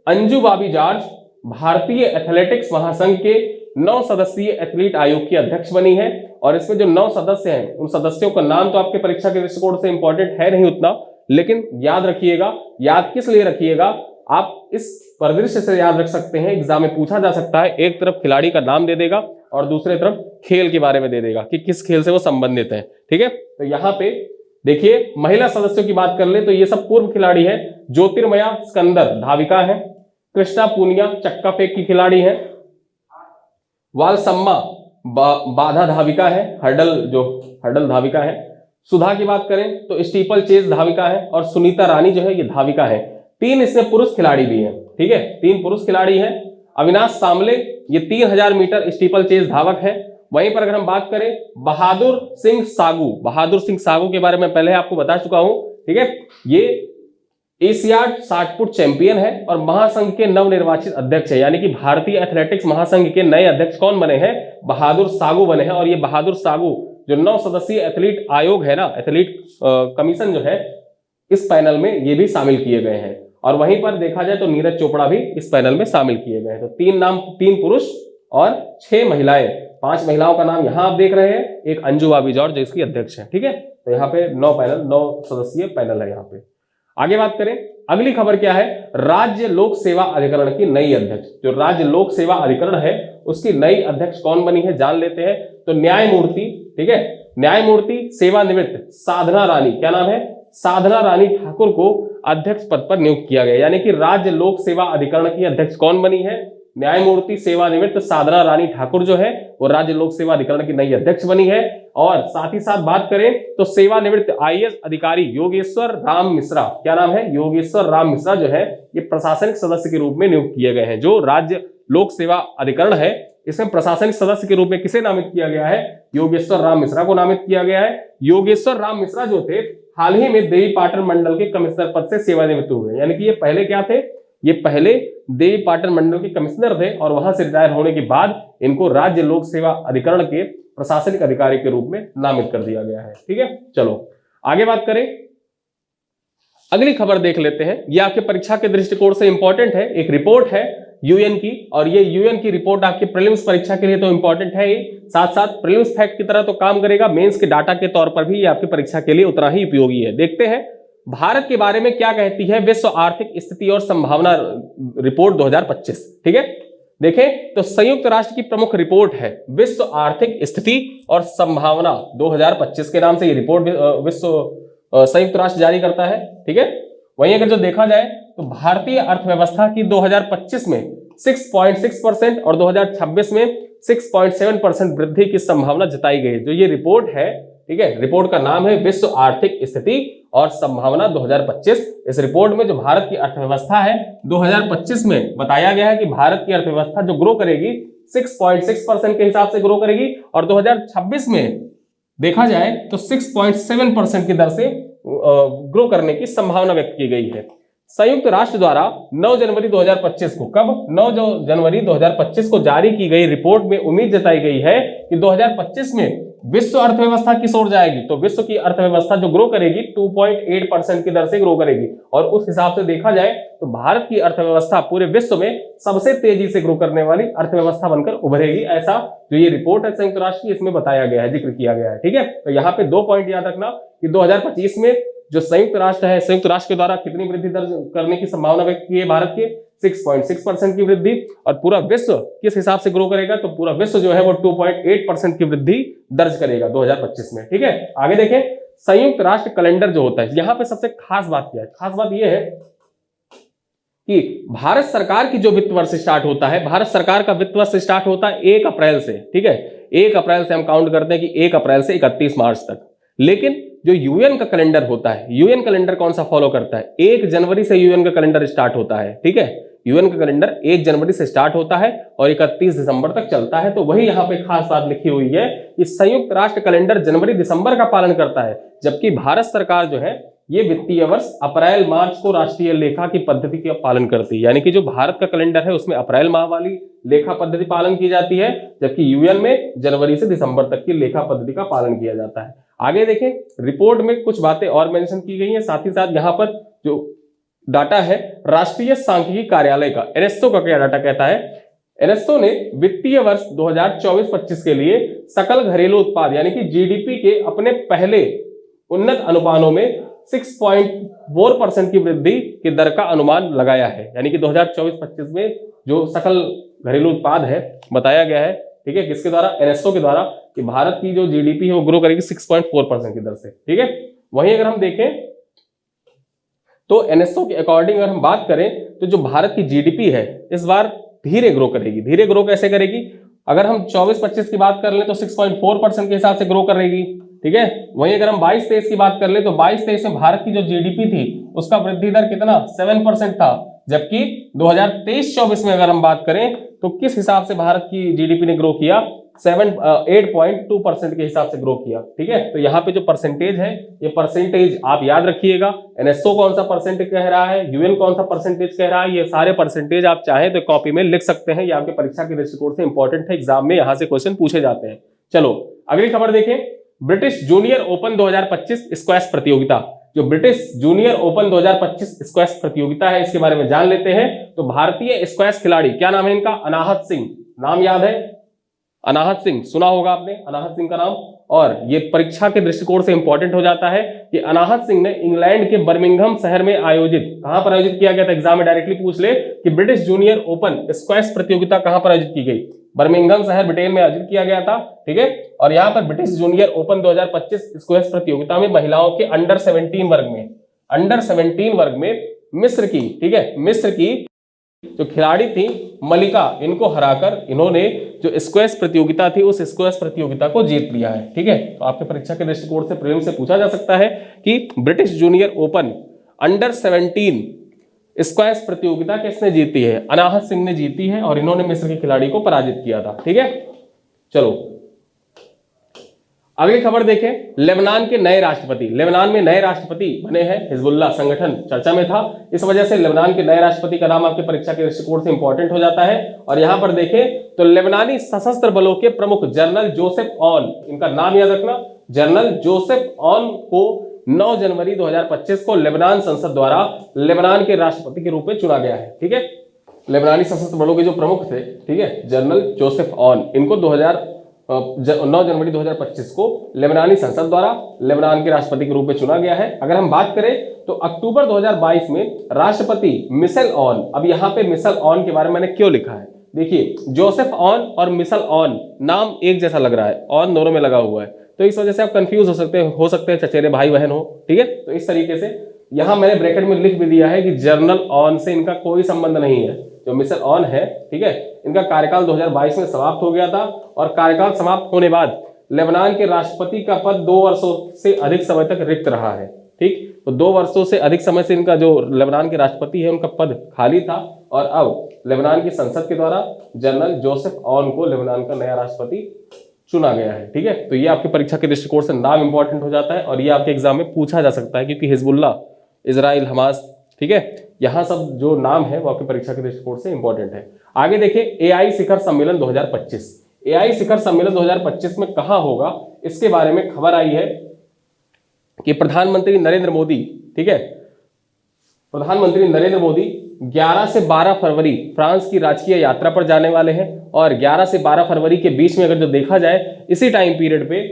अंजू बॉबी जॉर्ज भारतीय एथलेटिक्स महासंघ के 9 सदस्यीय एथलीट आयोग की अध्यक्ष बनी है। और इसमें जो 9 सदस्य हैं उन सदस्यों का नाम तो आपके परीक्षा के दृष्टिकोण से इंपॉर्टेंट है नहीं उतना, लेकिन याद रखिएगा। याद किस लिए रखिएगा, आप इस परिदृश्य से याद रख सकते हैं, एग्जाम में पूछा जा सकता है। एक तरफ खिलाड़ी का नाम दे देगा और दूसरे तरफ खेल के बारे में दे देगा कि किस खेल से वो संबंधित है। ठीक है, तो यहाँ पे देखिए महिला सदस्यों की बात कर ले तो ये सब पूर्व खिलाड़ी है। ज्योतिर्मया स्कंदर धाविका है, कृष्णा पूनिया चक्का फेंक की खिलाड़ी है, वालसम्मा बाधा धाविका है, हर्डल धाविका है। सुधा की बात करें तो स्टीपल चेज धाविका है, और सुनीता रानी जो है ये धाविका है। 3 इसमें पुरुष खिलाड़ी भी हैं। ठीक है, 3 पुरुष खिलाड़ी हैं। अविनाश सामले ये 3000 मीटर स्टीपल चेज धावक है। वहीं पर अगर हम बात करें बहादुर सिंह सागू के बारे में पहले आपको बता चुका हूं। ठीक है, ये एशियाड 60 फुट चैंपियन है और महासंघ के नवनिर्वाचित अध्यक्ष है, यानी कि भारतीय एथलेटिक्स महासंघ के नए अध्यक्ष कौन बने हैं, बहादुर सागू बने हैं। और ये बहादुर सागू जो 9 सदस्यीय एथलीट आयोग है ना, एथलीट कमीशन जो है, इस पैनल में ये भी शामिल किए गए हैं। और वहीं पर देखा जाए तो नीरज चोपड़ा भी इस पैनल में शामिल किए गए हैं। तो 3 नाम, 3 पुरुष और 6 महिलाएं, 5 महिलाओं का नाम यहां आप देख रहे हैं, एक अंजू बाबी जॉर्ज जो इसकी अध्यक्ष है। ठीक है, तो यहाँ पे 9 सदस्यीय पैनल है यहाँ पे। आगे बात करें, अगली खबर क्या है, राज्य लोक सेवा अधिकरण की नई अध्यक्ष। जो राज्य लोक सेवा अधिकरण है उसकी नई अध्यक्ष कौन बनी है जान लेते हैं। तो न्यायमूर्ति, ठीक है, न्यायमूर्ति सेवानिवृत्त साधना रानी, क्या नाम है, साधना रानी ठाकुर को अध्यक्ष पद पर नियुक्त किया गया। यानी कि राज्य लोक सेवा अधिकरण की अध्यक्ष कौन बनी है, न्यायमूर्ति सेवानिवृत्त साधना रानी ठाकुर जो है वो राज्य लोक सेवा अधिकरण की नई अध्यक्ष बनी है। और साथ ही साथ बात करें तो सेवानिवृत्त आईएएस अधिकारी योगेश्वर राम मिश्रा, क्या नाम है, योगेश्वर राम मिश्रा जो है ये प्रशासनिक सदस्य के रूप में नियुक्त किए गए हैं। जो राज्य लोक सेवा अधिकरण है इसमें प्रशासनिक सदस्य के रूप में किसे नामित किया गया है, योगेश्वर राम मिश्रा को नामित किया गया है। योगेश्वर राम मिश्रा जो थे हाल ही में देवी पाटन मंडल के कमिश्नर पद से सेवानिवृत्त हुए। यानी कि ये पहले क्या थे, ये पहले देवी पाटन मंडल के कमिश्नर थे और वहां से रिटायर होने के बाद इनको राज्य लोक सेवा अधिकरण के प्रशासनिक अधिकारी के रूप में नामित कर दिया गया है। ठीक है, चलो आगे बात करें, अगली खबर देख लेते हैं। यह आपके परीक्षा के दृष्टिकोण से इंपॉर्टेंट है, एक रिपोर्ट है यूएन की, और ये यूएन की रिपोर्ट आपके प्रीलिम्स परीक्षा के लिए तो इंपॉर्टेंट है ही, साथ साथ प्रीलिम्स फैक्ट की तरह तो काम करेगा, मेंस के डाटा के तौर पर भी ये आपकी परीक्षा के लिए उतना ही उपयोगी है। देखते हैं भारत के बारे में क्या कहती है विश्व आर्थिक स्थिति और संभावना रिपोर्ट 2025। ठीक है, देखें तो संयुक्त राष्ट्र की प्रमुख रिपोर्ट है विश्व आर्थिक स्थिति और संभावना 2025 के नाम से ये रिपोर्ट विश्व संयुक्त राष्ट्र जारी करता है। ठीक है, वहीं अगर जो देखा जाए तो भारतीय अर्थव्यवस्था की 2025 में 6.6% और 2026 में 6.7% वृद्धि की संभावना जताई गई। जो ये रिपोर्ट है, ठीक है, रिपोर्ट का नाम है विश्व आर्थिक स्थिति और संभावना 2025। इस रिपोर्ट में जो भारत की अर्थव्यवस्था है 2025 में बताया गया है कि भारत की अर्थव्यवस्था जो ग्रो करेगी 6.6% के हिसाब से ग्रो करेगी, और 2026 में देखा जाए तो 6.7% की दर से ग्रो करने की संभावना व्यक्त की गई है। संयुक्त राष्ट्र द्वारा 9 जनवरी 2025 को, कब, 9 जनवरी 2025 को जारी की गई रिपोर्ट में उम्मीद जताई गई है कि 2025 में विश्व अर्थव्यवस्था किस ओर जाएगी, तो विश्व की अर्थव्यवस्था जो ग्रो करेगी 2.8% की दर से ग्रो करेगी। और उस हिसाब से देखा जाए तो भारत की अर्थव्यवस्था पूरे विश्व में सबसे तेजी से ग्रो करने वाली अर्थव्यवस्था बनकर उभरेगी। ऐसा जो ये रिपोर्ट है संयुक्त राष्ट्र की, इसमें बताया गया है, जिक्र किया गया है। ठीक है, तो यहाँ पे 2 पॉइंट याद रखना कि 2025 में जो संयुक्त राष्ट्र है, संयुक्त राष्ट्र के द्वारा कितनी वृद्धि दर्ज करने की संभावना व्यक्त की है भारत के, 6.6% की वृद्धि, और पूरा विश्व किस हिसाब से ग्रो करेगा, तो पूरा विश्व जो है वो 2.8% की वृद्धि दर्ज करेगा 2025 में। ठीक है, आगे देखें, संयुक्त राष्ट्र कैलेंडर जो होता है, यहां पे सबसे खास बात क्या है, खास बात यह है कि भारत सरकार की जो वित्त वर्ष स्टार्ट होता है, भारत सरकार का वित्त वर्ष स्टार्ट होता है 1 अप्रैल से। ठीक है, 1 अप्रैल से हम काउंट करते हैं कि 1 अप्रैल से 31 मार्च तक। लेकिन जो यूएन का कैलेंडर होता है, यूएन कैलेंडर कौन सा फॉलो करता है, 1 जनवरी से यूएन का कैलेंडर स्टार्ट होता है। ठीक है, यूएन का कैलेंडर 1 जनवरी से स्टार्ट होता है और 31 दिसंबर तक चलता है। तो वही यहाँ पे खास बात लिखी हुई है कि संयुक्त राष्ट्र कैलेंडर जनवरी दिसंबर का पालन करता है, जबकि भारत सरकार जो है ये वित्तीय वर्ष अप्रैल मार्च को राष्ट्रीय लेखा की पद्धति का पालन करती है। यानी कि जो भारत का कैलेंडर है उसमें अप्रैल माह वाली लेखा पद्धति पालन की जाती है, जबकि यूएन में जनवरी से दिसंबर तक की लेखा पद्धति का पालन किया जाता है। आगे देखें, रिपोर्ट में कुछ बातें और मेंशन की गई हैं, साथ ही साथ यहाँ पर जो डाटा है राष्ट्रीय सांख्यिकी कार्यालय का, एनएसओ का क्या डाटा कहता है, एनएसओ ने वित्तीय वर्ष 2024-25 के लिए सकल घरेलू उत्पाद यानी कि जीडीपी के अपने पहले उन्नत अनुमानों में 6.4% की वृद्धि की दर का अनुमान लगाया है। यानी कि 2024-25 में जो सकल घरेलू उत्पाद है बताया गया है, ठीक है, किसके द्वारा, एनएसओ के द्वारा, कि भारत की जो जीडीपी है वो ग्रो करेगी 6.4% की दर से, ठीक है। वहीं अगर हम देखें तो एनएसओ के अकॉर्डिंग अगर हम बात करें तो जो भारत की जीडीपी है इस बार धीरे ग्रो करेगी। धीरे ग्रो कैसे करेगी, अगर हम 24-25 की बात कर लें तो 6.4% के हिसाब से ग्रो करेगी, ठीक है। वहीं अगर हम 22-23 की बात कर ले तो 22-23 में भारत की जो जीडीपी थी उसका वृद्धि दर कितना 7% था, जबकि 2023-24 में अगर हम बात करें तो किस हिसाब से भारत की जीडीपी ने ग्रो किया, 8.2% के हिसाब से ग्रो किया, ठीक है। तो यहाँ पे जो परसेंटेज है ये परसेंटेज आप याद रखिएगा, एनएसओ कौन सा परसेंटेज कह रहा है, यूएन कौन सा परसेंटेज कह रहा है, ये सारे परसेंटेज आप चाहें तो कॉपी में लिख सकते हैं, ये आपके परीक्षा के दृष्टिकोण से इंपॉर्टेंट है, एग्जाम में यहाँ से क्वेश्चन पूछे जाते हैं। चलो अगली खबर देखें, ब्रिटिश जूनियर ओपन 2025 स्क्वैश प्रतियोगिता। जो ब्रिटिश जूनियर ओपन 2025 स्क्वैश प्रतियोगिता है इसके बारे में जान लेते हैं। तो भारतीय स्क्वैश खिलाड़ी, क्या नाम है इनका, अनाहत सिंह, नाम याद है, अनाहत सिंह सुना होगा आपने अनाहत सिंह का नाम, और ये परीक्षा के दृष्टिकोण से इंपॉर्टेंट हो जाता है कि अनाहत सिंह ने इंग्लैंड के बर्मिंघम शहर में आयोजित, कहां पर आयोजित किया गया था, एग्जाम में डायरेक्टली पूछ ले कि ब्रिटिश जूनियर ओपन स्क्वैश प्रतियोगिता कहां पर आयोजित की गई, बर्मिंघम शहर ब्रिटेन में आयोजित किया गया था, ठीक है। और यहां पर ब्रिटिश जूनियर ओपन 2025 स्क्वैश प्रतियोगिता में महिलाओं के अंडर 17 वर्ग में मिस्र की, ठीक है, मिस्र की जो खिलाड़ी थी मलिका, इनको हराकर इन्होंने जो स्क्वैश प्रतियोगिता थी उस स्क्वैश प्रतियोगिता को जीत लिया है, ठीक है। तो आपके परीक्षा के दृष्टिकोण से प्रीलिम से पूछा जा सकता है कि British junior open under 17 squash प्रतियोगिता किसने जीती है, अनाहत सिंह ने जीती है, और इन्होंने मिस्र के खिलाड़ी को पराजित किया था, ठीक है। चलो अगली खबर देखें, लेबनान के नए राष्ट्रपति, लेबनान में नए राष्ट्रपति बने हैं, हिजबुल्लाह संगठन चर्चा में था, इस वजह से लेबनान के नए राष्ट्रपति का नाम आपके परीक्षा के दृष्टिकोण से इंपॉर्टेंट हो जाता है। और यहां पर देखें तो लेबनानी सशस्त्र बलों के प्रमुख जनरल जोसेफ ऑन, इनका नाम याद रखना, जनरल जोसेफ ऑन को 9 जनवरी 2025 को लेबनान संसद द्वारा लेबनान के राष्ट्रपति के रूप में चुना गया है, ठीक है। लेबनानी सशस्त्र बलों के जो प्रमुख थे, ठीक है, जनरल जोसेफ ऑन, इनको 9 जनवरी 2025 को लेबनानी संसद द्वारा लेबनान के राष्ट्रपति के रूप में चुना गया है। अगर हम बात करें तो अक्टूबर 2022 में राष्ट्रपति मिशेल ऑन, अब यहाँ पे मिशेल ऑन के बारे में मैंने क्यों लिखा है, देखिए जोसेफ ऑन और मिशेल ऑन नाम एक जैसा लग रहा है, ऑन दोनों में लगा हुआ है, तो इस वजह से आप कंफ्यूज हो सकते हैं चचेरे भाई बहन हो, ठीक है। तो इस तरीके से यहां मैंने ब्रैकेट में लिख भी दिया है कि जनरल ऑन से इनका कोई संबंध नहीं है, जो मिशेल ऑन है, ठीक है, इनका कार्यकाल 2022 में समाप्त हो गया था, और कार्यकाल समाप्त होने बाद लेबनान के राष्ट्रपति का पद 2 वर्षों से अधिक समय तक रिक्त रहा है, ठीक। तो 2 वर्षों से अधिक समय से इनका जो लेबनान के राष्ट्रपति है उनका पद खाली था, और अब लेबनान की संसद के द्वारा जनरल जोसेफ ऑन को लेबनान का नया राष्ट्रपति चुना गया है, ठीक है। तो ये आपकी परीक्षा के दृष्टिकोण से नाम इंपॉर्टेंट हो जाता है, और ये आपके एग्जाम में पूछा जा सकता है, क्योंकि हिजबुल्लाह, इजराइल, हमास, ठीक है, यहाँ सब जो नाम है वो आपकी परीक्षा के दृष्टिकोण से इंपॉर्टेंट है। आगे देखिए, एआई शिखर सम्मेलन 2025, एआई शिखर सम्मेलन 2025 में कहां होगा, इसके बारे में खबर आई है कि प्रधानमंत्री नरेंद्र मोदी, ठीक है, प्रधानमंत्री नरेंद्र मोदी 11 से 12 फरवरी फ्रांस की राजकीय यात्रा पर जाने वाले हैं, और 11 से 12 फरवरी के बीच में अगर जो देखा जाए इसी टाइम पीरियड पे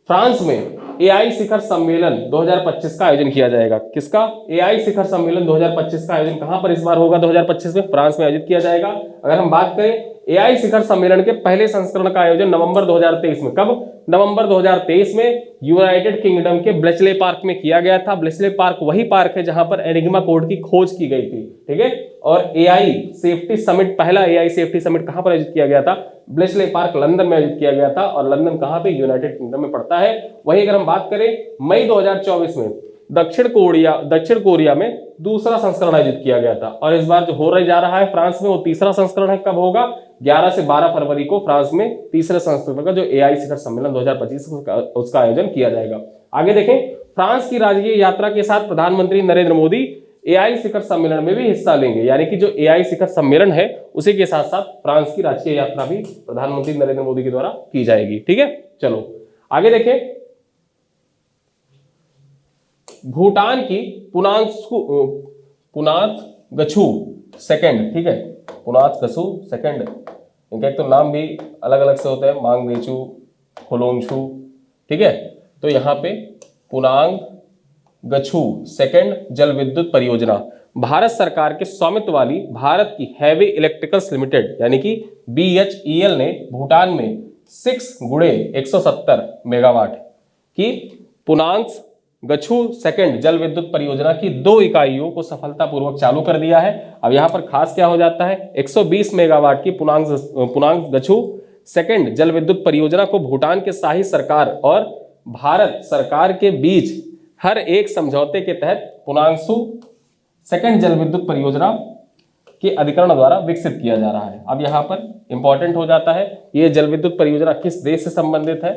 फ्रांस में एआई शिखर सम्मेलन 2025 का आयोजन किया जाएगा। किसका, एआई शिखर सम्मेलन 2025 का आयोजन कहां पर इस बार होगा, 2025 में फ्रांस में आयोजित किया जाएगा। अगर हम बात करें एआई शिखर सम्मेलन के पहले संस्करण का आयोजन नवंबर 2023 में, कब, नवंबर 2023 में यूनाइटेड किंगडम के ब्लेचले पार्क में किया गया था। ब्लेचले पार्क वही पार्क है जहां पर एनिग्मा कोड की खोज की गई थी, ठीक है। और एआई सेफ्टी समिट, पहला एआई सेफ्टी समिट कहां पर आयोजित किया गया था, ब्लेचले पार्क लंदन में आयोजित किया गया था, और लंदन कहां पे, यूनाइटेड किंगडम में पड़ता है। वहीं अगर हम बात करें मई 2024 में दक्षिण कोरिया में दूसरा संस्करण आयोजित किया गया था, और इस बार जो हो रहा जा रहा है फ्रांस में वो तीसरा संस्करण है। कब होगा, 11 से 12 फरवरी को फ्रांस में तीसरे संस्करण का जो एआई शिखर सम्मेलन 2025 उसका आयोजन किया जाएगा। आगे देखें, फ्रांस की राजकीय यात्रा के साथ प्रधानमंत्री नरेंद्र मोदी एआई शिखर सम्मेलन में भी हिस्सा लेंगे, यानी कि जो एआई शिखर सम्मेलन है उसी के साथ साथ फ्रांस की राजकीय यात्रा भी प्रधानमंत्री नरेंद्र मोदी के द्वारा की जाएगी, ठीक है। चलो आगे देखें, भूटान की पुनात गछु सेकंड, ठीक है, पुनात गछु सेकंड इनका एक तो नाम भी अलग अलग से होता है, मांगदेचू, खोलोंगछू, ठीक है। तो यहाँ पे पुनांग गछू सेकेंड जल विद्युत परियोजना भारत सरकार के स्वामित्व वाली भारत की हैवी इलेक्ट्रिकल्स लिमिटेड यानी कि BHEL ने भूटान में 6x170 मेगावाट की पुनांग गछू सेकेंड जल विद्युत परियोजना की 2 इकाइयों को सफलतापूर्वक चालू कर दिया है। अब यहाँ पर खास क्या हो जाता है, 120 मेगावाट की पुनांग गछू सेकेंड जल विद्युत परियोजना को भूटान के शाही सरकार और भारत सरकार के बीच हर एक समझौते के तहत पुनांगसू सेकेंड जल विद्युत परियोजना के अधिकरण द्वारा विकसित किया जा रहा है। अब यहाँ पर इंपॉर्टेंट हो जाता है, ये जल विद्युत परियोजना किस देश से संबंधित है,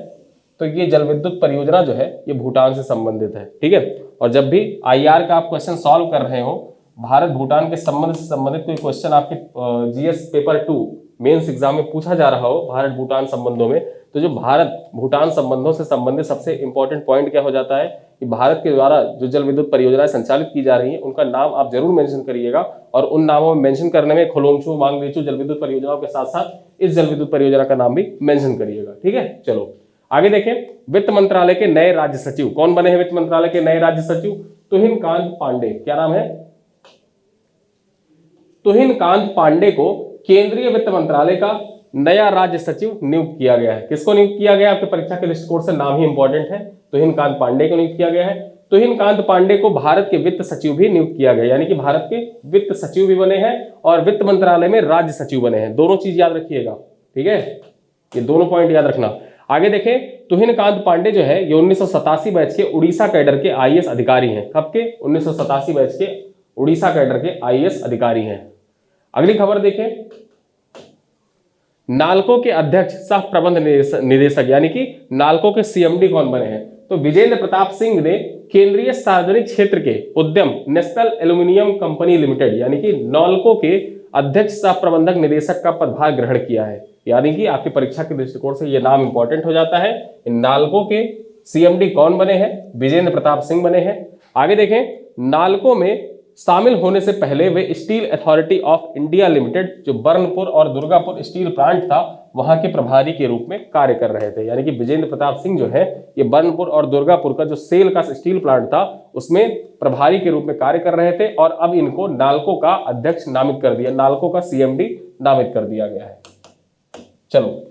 तो ये जल विद्युत परियोजना जो है ये भूटान से संबंधित है, ठीक है। और जब भी IR का आप क्वेश्चन सॉल्व कर रहे हो, भारत भूटान के संबंध से संबंधित कोई क्वेश्चन आपके GS पेपर 2 मेंस एग्जाम में पूछा जा रहा हो भारत भूटान संबंधों में, तो जो भारत भूटान संबंधों से संबंधित सबसे इंपॉर्टेंट पॉइंट क्या हो जाता है कि भारत के द्वारा जो जल विद्युत परियोजनाएं संचालित की जा रही हैं उनका नाम आप जरूर मेंशन करिएगा, और उन नामों में मेंशन करने में खोलोंगछू, मांगदेचू जल विद्युत परियोजनाओं के साथ साथ इस जल विद्युत परियोजना का नाम भी मेंशन करिएगा, ठीक है। चलो आगे देखें, वित्त मंत्रालय के नए राज्य सचिव कौन बने हैं? वित्त मंत्रालय के नए राज्य सचिव तुहिन कांत पांडे। क्या नाम है? तुहिन कांत पांडे को केंद्रीय वित्त मंत्रालय का नया राज्य सचिव नियुक्त किया गया है। किसको नियुक्त किया गया? आपके परीक्षा के दृष्टिकोण से नाम ही इंपॉर्टेंट है। तुहिन कांत पांडे को नियुक्त किया गया है। तुहिन कांत पांडे को भारत के वित्त सचिव भी नियुक्त किया गया, यानी कि भारत के वित्त सचिव भी बने हैं और वित्त मंत्रालय में राज्य सचिव बने हैं। दोनों चीज याद रखिएगा, ठीक है, ये दोनों पॉइंट याद रखना। आगे देखें, तुहिन कांत पांडे जो है ये 1987 बैच के उड़ीसा कैडर के IAS अधिकारी हैं। कब के? 1987 बैच के उड़ीसा कैडर के IAS अधिकारी हैं। अगली खबर देखें, नालको के अध्यक्ष सह प्रबंध निदेशक यानी कि नालको के CMD कौन बने हैं? तो विजेंद्र प्रताप सिंह ने केंद्रीय सार्वजनिक क्षेत्र के उद्यम नेशनल एल्यूमिनियम कंपनी लिमिटेड यानी कि नालको के अध्यक्ष सह प्रबंधक निदेशक का पदभार ग्रहण किया है। यानी कि आपकी परीक्षा के दृष्टिकोण से यह नाम इंपॉर्टेंट हो जाता है। नालको के CMD कौन बने हैं? विजेंद्र प्रताप सिंह बने हैं। आगे देखें, नालको में शामिल होने से पहले वे steel authority of India limited जो बर्नपुर और दुर्गापुर स्टील प्लांट था वहां के प्रभारी के रूप में कार्य कर रहे थे। यानी कि विजेंद्र प्रताप सिंह जो है ये बर्नपुर और दुर्गापुर का जो सेल का स्टील प्लांट था उसमें प्रभारी के रूप में कार्य कर रहे थे, और अब इनको नालको का अध्यक्ष नामित कर दिया, नालको का CMD नामित कर दिया गया है। चलो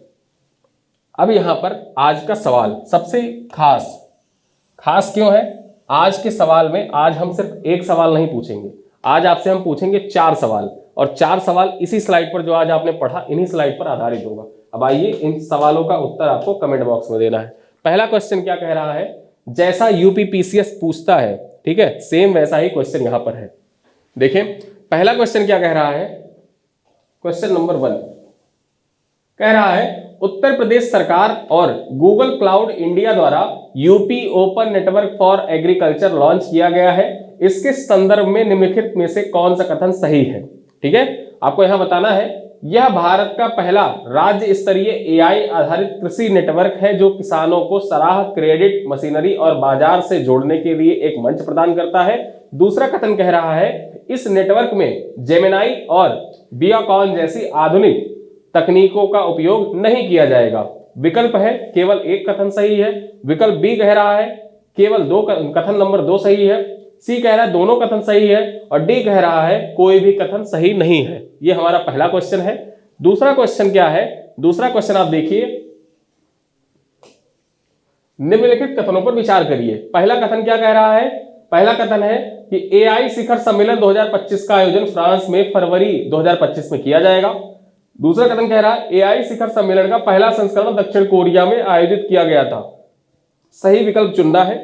अब यहां पर आज का सवाल सबसे खास क्यों है? आज के सवाल में आज हम सिर्फ एक सवाल नहीं पूछेंगे, आज आपसे हम पूछेंगे 4 सवाल, और 4 सवाल इसी स्लाइड पर जो आज आपने पढ़ा इन्हीं स्लाइड पर आधारित होगा। अब आइए इन सवालों का उत्तर आपको कमेंट बॉक्स में देना है। पहला क्वेश्चन क्या कह रहा है? जैसा UPPCS पूछता है, ठीक है, सेम वैसा ही क्वेश्चन यहां पर है। देखें पहला क्वेश्चन क्या कह रहा है, क्वेश्चन नंबर 1 कह रहा है उत्तर प्रदेश सरकार और गूगल क्लाउड इंडिया द्वारा UP open network for agriculture launch किया गया है, इसके संदर्भ में निम्नलिखित में से कौन सा कथन सही है? ठीक है, आपको यहां बताना है यह भारत का पहला राज्य स्तरीय AI आधारित कृषि नेटवर्क है जो किसानों को सलाह, क्रेडिट, मशीनरी और बाजार से जोड़ने के लिए एक मंच प्रदान करता है। दूसरा कथन कह रहा है इस नेटवर्क में जेमिनाई और बियाकॉन जैसी आधुनिक तकनीकों का उपयोग नहीं किया जाएगा। विकल्प है केवल एक कथन सही है। विकल्प B कह रहा है केवल कथन नंबर 2 सही है। C कह रहा है दोनों कथन सही है, और D कह रहा है कोई भी कथन सही नहीं है। ये हमारा पहला क्वेश्चन है। दूसरा क्वेश्चन क्या है? दूसरा क्वेश्चन आप देखिए, निम्नलिखित कथनों पर विचार करिए। पहला कथन क्या कह रहा है? पहला कथन है कि AI शिखर सम्मेलन 2025 का आयोजन फ्रांस में फरवरी 2025 में किया जाएगा। दूसरा कथन कह रहा है AI शिखर सम्मेलन का पहला संस्करण दक्षिण कोरिया में आयोजित किया गया था। सही विकल्प चुनना है।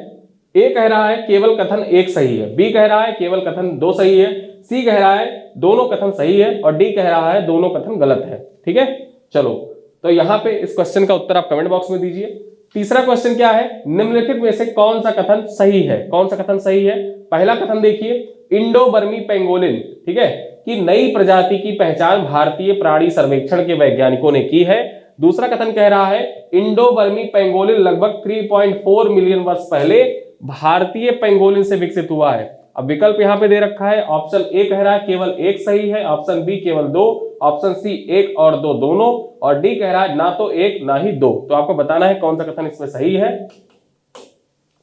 A कह रहा है केवल कथन 1 सही है। B कह रहा है केवल कथन 2 सही है। C कह रहा है दोनों कथन सही है, और D कह रहा है दोनों कथन गलत है। ठीक है, चलो तो यहां पे इस क्वेश्चन का उत्तर आप कमेंट बॉक्स में दीजिए। तीसरा क्वेश्चन क्या है? निम्नलिखित में से कौन सा कथन सही है? कौन सा कथन सही है? पहला कथन देखिए, इंडो बर्मी पेंगोलिन, ठीक है, कि नई प्रजाति की पहचान भारतीय प्राणी सर्वेक्षण के वैज्ञानिकों ने की है। दूसरा कथन कह रहा है इंडो बर्मी पेंगोलिन लगभग 3.4 मिलियन वर्ष पहले भारतीय पेंगोलिन से विकसित हुआ है। अब विकल्प यहां पे दे रखा है, ऑप्शन A कह रहा है केवल 1 सही है, ऑप्शन B केवल 2, ऑप्शन C 1 और 2 दोनों, और डी कह रहा है ना तो 1 ना ही 2। तो आपको बताना है कौन सा कथन इसमें सही है।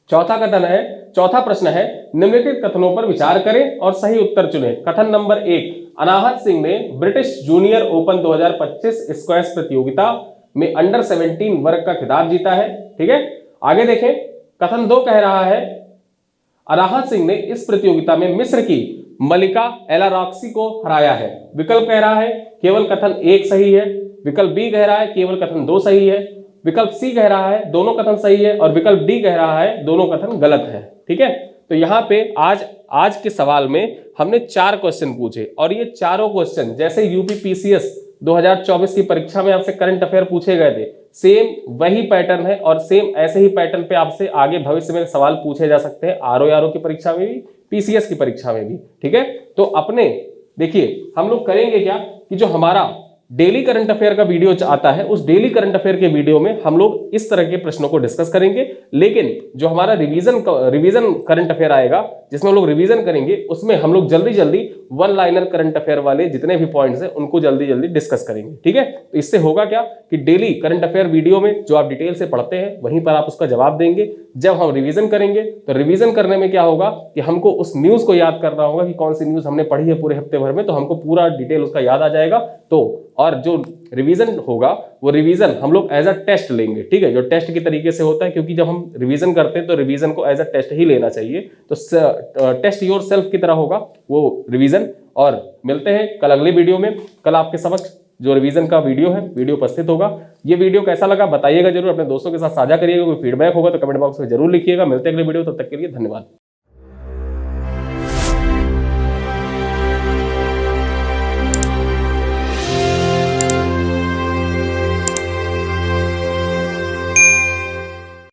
चौथा प्रश्न है निम्नलिखित कथनों पर विचार करें और सही उत्तर चुनें। कथन नंबर 1, अनाहत सिंह ने ब्रिटिश जूनियर ओपन 2025 स्क्वैश प्रतियोगिता में अंडर 17 वर्ग का खिताब जीता है। ठीक है, आगे देखें। कथन 2 कह रहा है अनाहत सिंह ने इस प्रतियोगिता में मिस्र की मलिका एलारॉक्सी को हराया है। विकल्प कह रहा है केवल कथन 1 सही है, विकल्प बी कह रहा है केवल कथन 2 सही है, विकल्प सी कह रहा है दोनों कथन सही है और विकल्प डी कह रहा है दोनों कथन गलत है। ठीक है, तो यहाँ पे आज के सवाल में हमने 4 क्वेश्चन पूछे और ये चारों क्वेश्चन जैसे यूपीपीसीएस 2024 की परीक्षा में आपसे करंट अफेयर पूछे गए थे, सेम वही पैटर्न है और सेम ऐसे ही पैटर्न पे आपसे आगे भविष्य में सवाल पूछे जा सकते हैं आरओ की परीक्षा में भी, पीसीएस की परीक्षा में भी। ठीक है, तो अपने देखिए हम लोग करेंगे क्या कि जो हमारा डेली करंट अफेयर का वीडियो आता है उस डेली करंट अफेयर के वीडियो में हम लोग इस तरह के प्रश्नों को डिस्कस करेंगे, लेकिन जो हमारा रिवीजन करंट अफेयर आएगा जिसमें हम लोग रिवीजन करेंगे उसमें हम लोग जल्दी जल्दी वन लाइनर करंट अफेयर वाले जितने भी पॉइंट्स हैं उनको जल्दी जल्दी डिस्कस करेंगे। ठीक है, तो इससे होगा क्या कि डेली करंट अफेयर वीडियो में जो आप डिटेल से पढ़ते हैं वहीं पर आप उसका जवाब देंगे। जब हम रिवीजन करेंगे तो रिवीजन करने में क्या होगा कि हमको उस न्यूज को याद करना होगा कि कौन सी न्यूज हमने पढ़ी है पूरे हफ्ते भर में, तो हमको पूरा डिटेल उसका याद आ जाएगा। तो और जो रिवीजन होगा वो रिवीजन हम लोग एज अ टेस्ट लेंगे। ठीक है, जो टेस्ट की तरीके से होता है, क्योंकि जब हम रिवीजन करते हैं तो रिवीजन को एज अ टेस्ट ही लेना चाहिए। तो टेस्ट योर सेल्फ की तरह होगा वो रिवीजन। और मिलते हैं कल अगले वीडियो में। कल आपके समक्ष जो रिवीजन का वीडियो उपस्थित होगा। ये वीडियो कैसा लगा बताइएगा जरूर, अपने दोस्तों के साथ साझा करिएगा। कोई फीडबैक होगा तो कमेंट बॉक्स में जरूर लिखिएगा। मिलते हैं अगले वीडियो, तब तक के लिए धन्यवाद।